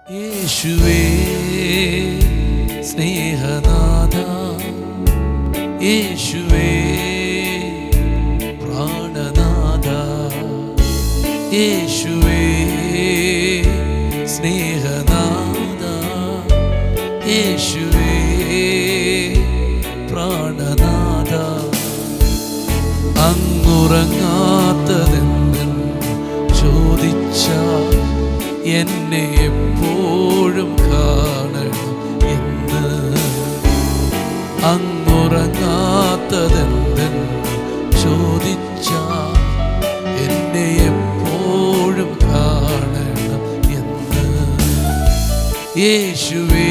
യേശുവേ സ്നേഹനാഥ, യേശുവേ പ്രാണനാഥ, യേശുവേ സ്നേഹനാഥ, യേശുവേ പ്രാണനാഥ. അങ്ങുറങ്ങാത്തതെന്ന് ചോദിച്ച എന്നെ എപ്പോഴും കാണണം എന്ന്. അങ്ങുറങ്ങാത്തതെന്ന് ചോദിച്ച എന്നെ എപ്പോഴും കാണണം എന്ന്. യേശുവേ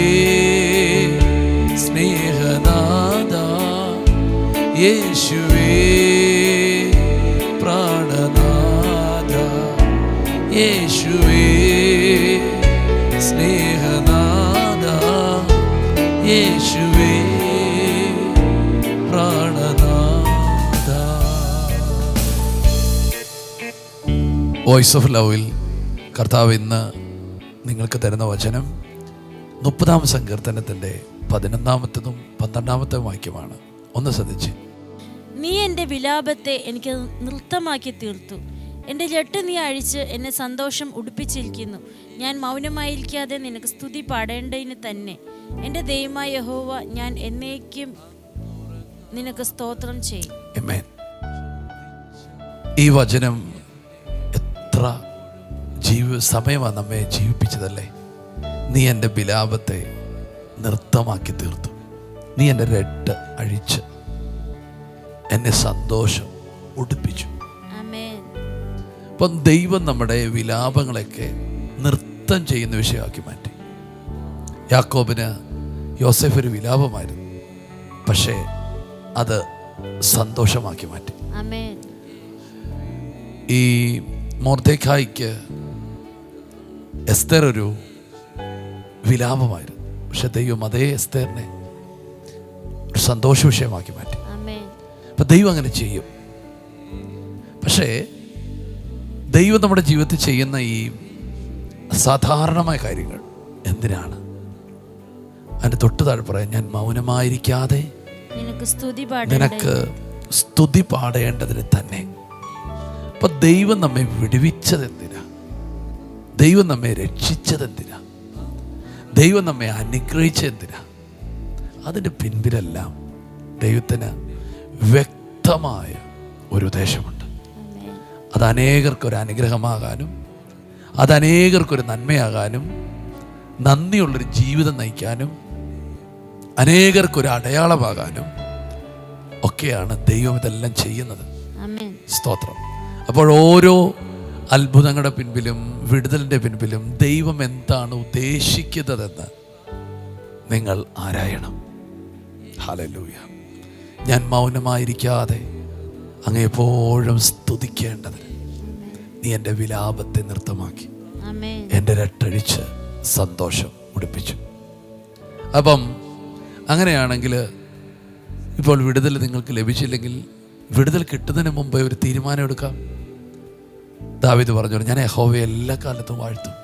സ്നേഹനാഥ, യേശുവേ പ്രാണനാഥ, യേശുവേ സ്നേഹനാഥ, യേശുവേ പ്രാണനാഥ. വോയിസ് ഓഫ് ലവിൽ കർത്താവ് ഇന്ന് നിങ്ങൾക്ക് തരുന്ന വചനം 30-ാം സങ്കീർത്തനത്തിൻ്റെ 11-ാമത്തേതും 12-ാമത്തേതും വാക്യമാണ്. ഒന്ന് ശ്രദ്ധിച്ച്. നീ എൻ്റെ വിലാപത്തെ എനിക്ക് നൃത്തമാക്കി തീർത്തു, എൻ്റെ ജട്ട് നീ അഴിച്ച് എന്നെ സന്തോഷം ഉടുപ്പിച്ചിരിക്കുന്നു. ഞാൻ മൗനമായിരിക്കാതെ നിനക്ക് സ്തുതി പാടേണ്ടതിന് തന്നെ. എൻ്റെ ദൈവമായ യഹോവ, ഞാൻ എന്നേക്കും നിനക്ക് സ്തോത്രം ചെയ്യും. ആമേൻ. ഈ വചനം എത്ര സമയമാണ് നമ്മെ ജീവിപ്പിച്ചതല്ലേ. നീ എൻ്റെ വിലാപത്തെ നൃത്തമാക്കി തീർത്തു, നീ എൻ്റെ രട്ട് അഴിച്ച് എന്നെ സന്തോഷം ഉടുപ്പിച്ചു. അപ്പം ദൈവം നമ്മുടെ വിലാപങ്ങളൊക്കെ നൃത്തം ചെയ്യുന്ന വിഷയമാക്കി മാറ്റി. യാക്കോബിന് യോസേഫ് ഒരു വിലാപമായിരുന്നു, പക്ഷേ അത് സന്തോഷമാക്കി മാറ്റി. ഈ മൊർദെഖായിക്ക് എസ്തർ ഒരു വിലാപമായിരുന്നു, പക്ഷെ ദൈവം അതേ എസ്തറിനെ ഒരു സന്തോഷ വിഷയമാക്കി മാറ്റി. അപ്പം ദൈവം അങ്ങനെ ചെയ്യും. പക്ഷേ ദൈവം നമ്മുടെ ജീവിതത്തിൽ ചെയ്യുന്ന ഈ അസാധാരണമായ കാര്യങ്ങൾ എന്തിനാണ്? അതിൻ്റെ തൊട്ട് താഴെ പറയാം, ഞാൻ മൗനമായിരിക്കാതെ നിനക്ക് സ്തുതി പാടേണ്ടതിന് തന്നെ. അപ്പൊ ദൈവം നമ്മെ വിടുവിച്ചത് എന്തിനാ? ദൈവം നമ്മെ രക്ഷിച്ചത് എന്തിനാ? ദൈവം നമ്മെ അനുഗ്രഹിച്ചത് എന്തിനാ? അതിൻ്റെ പിൻപിലെല്ലാം ദൈവത്തിന് വ്യക്തമായ ഒരു ഉദ്ദേശമുണ്ട്. അത് അനേകർക്കൊരു അനുഗ്രഹമാകാനും, അത് അനേകർക്കൊരു നന്മയാകാനും, നന്ദിയുള്ളൊരു ജീവിതം നയിക്കാനും, അനേകർക്കൊരു അടയാളമാകാനും ഒക്കെയാണ് ദൈവം ഇതെല്ലാം ചെയ്യുന്നത്. സ്തോത്രം. അപ്പോൾ ഓരോ അത്ഭുതങ്ങളുടെ പിൻപിലും വിടുതലിൻ്റെ പിൻപിലും ദൈവം എന്താണ് ഉദ്ദേശിക്കുന്നതെന്ന് നിങ്ങൾ ആരായണം. ഹല്ലേലൂയ. ഞാൻ മൗനമായിരിക്കാതെ അങ്ങ് എപ്പോഴും സ്തുതിക്കേണ്ടതിന് നീ എൻ്റെ വിലാപത്തെ നൃത്തമാക്കി എൻ്റെ രട്ടഴിച്ച് സന്തോഷം ഉടുപ്പിച്ചു. അപ്പം അങ്ങനെയാണെങ്കിൽ ഇപ്പോൾ വിടുതൽ നിങ്ങൾക്ക് ലഭിച്ചില്ലെങ്കിൽ വിടുതൽ കിട്ടുന്നതിന് മുമ്പേ ഒരു തീരുമാനം എടുക്കാം. ദാവീദ് പറഞ്ഞു, ഞാൻ യഹോവയെ എല്ലാ കാലത്തും വാഴ്ത്തും,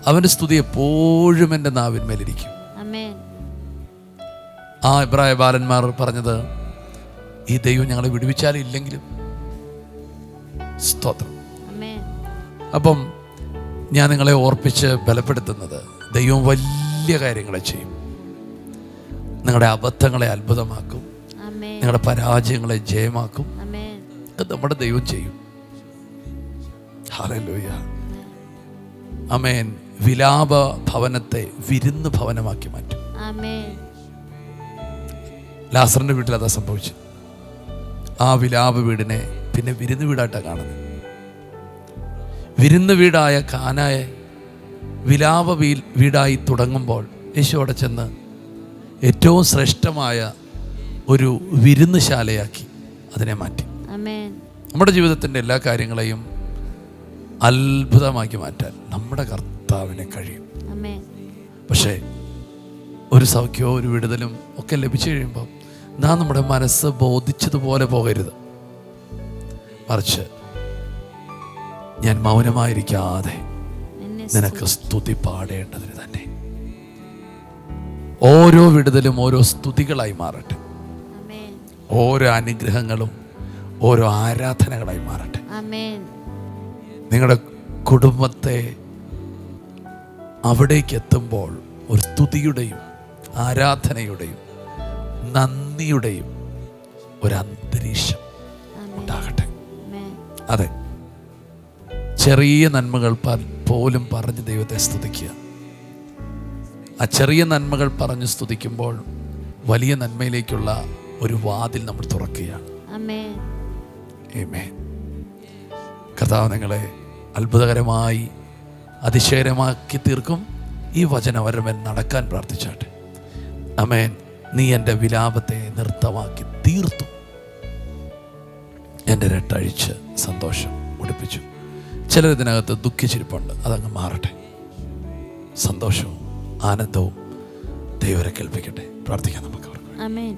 അവൻ്റെ സ്തുതി എപ്പോഴും എൻ്റെ നാവിന്മേലിരിക്കും. ആ ഇബ്രായ ബാലന്മാർ പറഞ്ഞത്, ഈ ദൈവം ഞങ്ങളെ വിടുവിച്ചാലും ഇല്ലെങ്കിലും സ്തോത്രം. അപ്പം ഞാൻ നിങ്ങളെ ഓർപ്പിച്ച് ബലപ്പെടുത്തുന്നത്, ദൈവം വലിയ കാര്യങ്ങളെ ചെയ്യും. നിങ്ങളുടെ അബദ്ധങ്ങളെ അത്ഭുതമാക്കും, നിങ്ങളുടെ പരാജയങ്ങളെ ജയമാക്കും. അത് നമ്മുടെ ദൈവം ചെയ്യും. ഹല്ലേലൂയ. ആമേൻ. വിലാപ ഭവനത്തെ വിരുന്ന് ഭവനമാക്കി മാറ്റും. ലാസറിന്റെ വീട്ടിൽ അതാ സംഭവിച്ചു. ആ വിലാപ വീടിനെ പിന്നെ വിരുന്ന് വീടായിട്ടാണ് കാണുന്നത്. വിരുന്ന് വീടായ കാനായെ വിലാപ വീടായി തുടങ്ങുമ്പോൾ യേശു അവിടെ ചെന്ന് ഏറ്റവും ശ്രേഷ്ഠമായ ഒരു വിരുന്നുശാലയാക്കി അതിനെ മാറ്റി. നമ്മുടെ ജീവിതത്തിൻ്റെ എല്ലാ കാര്യങ്ങളെയും അത്ഭുതമാക്കി മാറ്റാൻ നമ്മുടെ കർത്താവിനെ കഴിയും. പക്ഷേ ഒരു സൗഖ്യവും ഒരു വിടുതലും ഒക്കെ ലഭിച്ചു കഴിയുമ്പോൾ നാം നമ്മുടെ മനസ്സ് ബോധിച്ചതുപോലെ പോകരുത്. മറിച്ച് ഞാൻ മൗനമായിരിക്കാതെ നിനക്ക് സ്തുതി പാടേണ്ടതിന് തന്നെ. ഓരോ വിടുതലും ഓരോ സ്തുതികളായി മാറട്ടെ. ഓരോ അനുഗ്രഹങ്ങളും ഓരോ ആരാധനകളായി മാറട്ടെ. നിങ്ങളുടെ കുടുംബത്തെ അവിടേക്ക് എത്തുമ്പോൾ ഒരു സ്തുതിയുടെയും ആരാധനയുടെയും നന്ദിയുടെയും ഒരു അന്തരീക്ഷം ഉണ്ടാകട്ടെ. അതെ, ചെറിയ നന്മകൾ പോലും പറഞ്ഞ് ദൈവത്തെ സ്തുതിക്കുക. ആ ചെറിയ നന്മകൾ പറഞ്ഞ് സ്തുതിക്കുമ്പോൾ വലിയ നന്മയിലേക്കുള്ള ഒരു വാതിൽ നമ്മൾ തുറക്കുകയാണ്. ആമേൻ. കർത്താവ് നിങ്ങളെ അത്ഭുതകരമായി അതിശയകരമാക്കി തീർക്കും. ഈ വചനം അവരുടെ മേൽ നടക്കാൻ പ്രാർത്ഥിച്ചാട്ടെ. ആമേൻ. നീ എൻ്റെ വിലാപത്തെ നൃത്തമാക്കി തീർത്തു, എൻ്റെ രട്ടഴിച്ച് സന്തോഷം ഉടുപ്പിച്ചു. ചിലർ ഇതിനകത്ത് ദുഃഖിച്ചിരിപ്പുണ്ട്, അതങ്ങ് മാറട്ടെ. സന്തോഷവും ആനന്ദവും ദൈവരെ കേൾപ്പിക്കട്ടെ. പ്രാർത്ഥിക്കാം നമുക്ക്. ആമേൻ.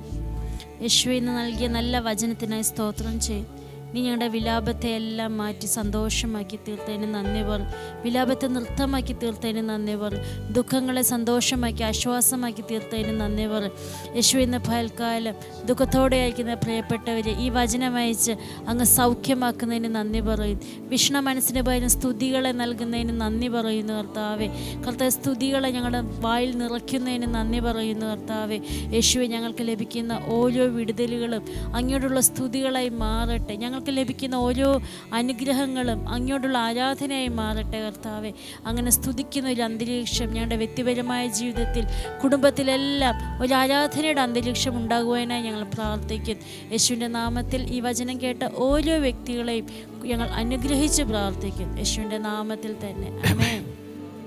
യേശുവേ, ഇന്ന് നൽകിയ നല്ല വചനത്തിനായി സ്തോത്രം ചെയ്യും. നീ ഞങ്ങളുടെ വിലാപത്തെ എല്ലാം മാറ്റി സന്തോഷമാക്കി തീർത്തതിന് നന്ദി പറ. വിലാപത്തെ നൃത്തമാക്കി തീർത്തതിന് നന്ദി പറ. ദുഃഖങ്ങളെ സന്തോഷമാക്കി ആശ്വാസമാക്കി തീർത്തതിന് നന്ദി പറ. യേശുവേ, ഇന്ന് പകൽക്കാലം ദുഃഖത്തോടെ അയക്കുന്ന പ്രിയപ്പെട്ടവരെ ഈ വചനം അയച്ച് അങ്ങ് സൗഖ്യമാക്കുന്നതിന് നന്ദി പറയും. വിഷ്ണ മനസ്സിന് പകരം സ്തുതികളെ നൽകുന്നതിന് നന്ദി പറയുന്നു കർത്താവേ. കർത്താവ്, സ്തുതികളെ ഞങ്ങളുടെ വായിൽ നിറയ്ക്കുന്നതിന് നന്ദി പറയുന്നു കർത്താവേ. യേശുവേ, ഞങ്ങൾക്ക് ലഭിക്കുന്ന ഓരോ വിടുതലുകളും അങ്ങോട്ടുള്ള സ്തുതികളായി മാറട്ടെ. ഞങ്ങൾക്ക് ലഭിക്കുന്ന ഓരോ അനുഗ്രഹങ്ങളും അങ്ങോട്ടുള്ള ആരാധനയായി മാറട്ടെ കർത്താവെ. അങ്ങനെ സ്തുതിക്കുന്ന ഒരു അന്തരീക്ഷം ഞങ്ങളുടെ വ്യക്തിപരമായ ജീവിതത്തിൽ, കുടുംബത്തിലെല്ലാം ഒരു ആരാധനയുടെ അന്തരീക്ഷം ഉണ്ടാകുവാനായി ഞങ്ങൾ പ്രാർത്ഥിക്കുന്നു. യേശുവിൻ്റെ നാമത്തിൽ ഈ വചനം കേട്ട ഓരോ വ്യക്തികളെയും ഞങ്ങൾ അനുഗ്രഹിച്ച് പ്രാർത്ഥിക്കുന്നു, യേശുവിൻ്റെ നാമത്തിൽ തന്നെ. ആമേൻ.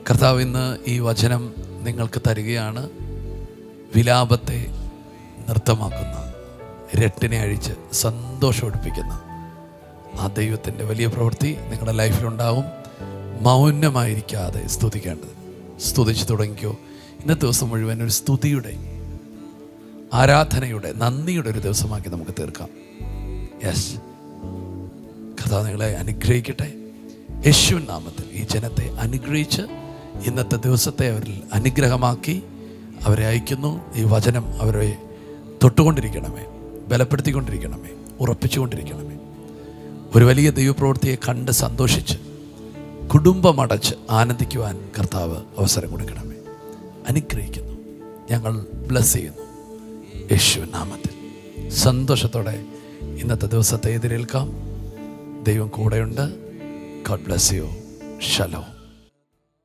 കർത്താവ് ഇന്ന് ഈ വചനം നിങ്ങൾക്ക് തരികയാണ്. വിലാപത്തെ നൃത്തമാക്കുന്ന, രട്ടിനെ അഴിച്ച് സന്തോഷം ഒടിപ്പിക്കുന്ന ആ ദൈവത്തിൻ്റെ വലിയ പ്രവൃത്തി നിങ്ങളുടെ ലൈഫിലുണ്ടാവും. മൗനമായിരിക്കാതെ സ്തുതിക്കേണ്ടത്. സ്തുതിച്ച് തുടങ്ങിക്കോ. ഇന്നത്തെ ദിവസം മുഴുവൻ ഒരു സ്തുതിയുടെ, ആരാധനയുടെ, നന്ദിയുടെ ഒരു ദിവസമാക്കി നമുക്ക് തീർക്കാം. യെസ്, കർത്താവ് നിങ്ങളെ അനുഗ്രഹിക്കട്ടെ. യേശുവിൻ നാമത്തിൽ ഈ ജനത്തെ അനുഗ്രഹിച്ച് ഇന്നത്തെ ദിവസത്തെ അവരിൽ അനുഗ്രഹമാക്കി അവരെ അയക്കുന്നു. ഈ വചനം അവരെ തൊട്ടുകൊണ്ടിരിക്കണമേ, ബലപ്പെടുത്തിക്കൊണ്ടിരിക്കണമേ, ഉറപ്പിച്ചുകൊണ്ടിരിക്കണമേ. ഒരു വലിയ ദൈവപ്രവൃത്തിയെ കണ്ട് സന്തോഷിച്ച് കുടുംബമടച്ച് ആനന്ദിക്കുവാൻ കർത്താവ് അവസരം കൊടുക്കണമേ. അനുഗ്രഹിക്കുന്നു, ഞങ്ങൾ ബ്ലസ് ചെയ്യുന്നു യേശുവിൻ നാമത്തിൽ. സന്തോഷത്തോടെ ഇന്നത്തെ ദിവസത്തെ എതിരേൽക്കാം. ദൈവം കൂടെയുണ്ട്. God bless you. ഷലോം.